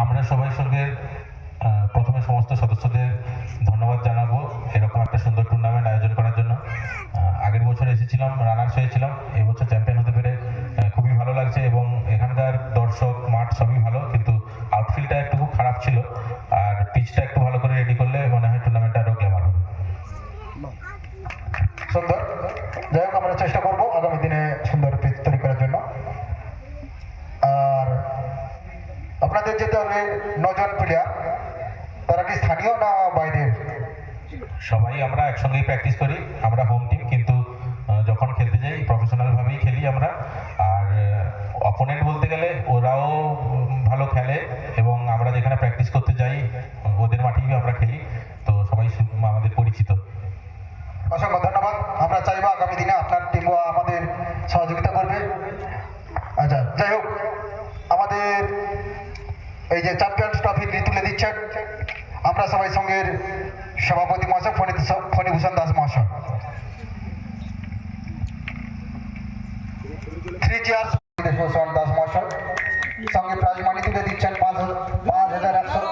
আমরা সবাই সঙ্গে প্রথমে সমস্ত সদস্যদের ধন্যবাদ জানাবো এরকম একটা সুন্দর টুর্নামেন্ট আয়োজন করার জন্য। আগের বছর এসেছিলাম, রানার্স হয়েছিলাম, এবছর চ্যাম্পিয়ন হতে পেরে খুবই ভালো লাগছে এবং এখানকার দর্শক মাঠ সবই ভালো, কিন্তু আউটফিল্ডটা একটু খারাপ ছিল আর পিচটা একটু ভালো করে রেডি করলে মনে হয় টুর্নামেন্টটা আরও গ্ল্যামার হবে। সুন্দর, যাই হোক আমরা চেষ্টা করবো আগামী দিনে সুন্দর পিচ তৈরি করার জন্য। আর আপনাদের যে দলের 9 জন প্লেয়ার, তারা কি স্থানীয় না বাইরের? সবাই আমরা একসঙ্গেই প্র্যাকটিস করি, আমরা হোম টিম, কিন্তু যখন খেলতে যাই প্রফেশনালভাবেই খেলি আমরা। আর অপোনেন্ট বলতে গেলে ওরাও ভালো খেলে এবং আমরা যেখানে প্র্যাকটিস করতে যাই ওদের মাঠেই আমরা খেলি, তো সবাই আমাদের পরিচিত। অসংখ্য ধন্যবাদ। আমরা চাইবো আগামী দিনে আপনার টিমও আমাদের সহযোগিতা করবে। আচ্ছা, যাই হোক, আমাদের এই যে চ্যাম্পিয়ন্স ট্রফি তুলে দিচ্ছেন আমরা সবাই সঙ্গের সভাপতি মহাশয় ফণীভূষণ দাস মহাশয়। 3 চেয়ার্স দাস মহাশয়। সঙ্গে প্রাইজ মানি তুলে দিচ্ছেন 5,100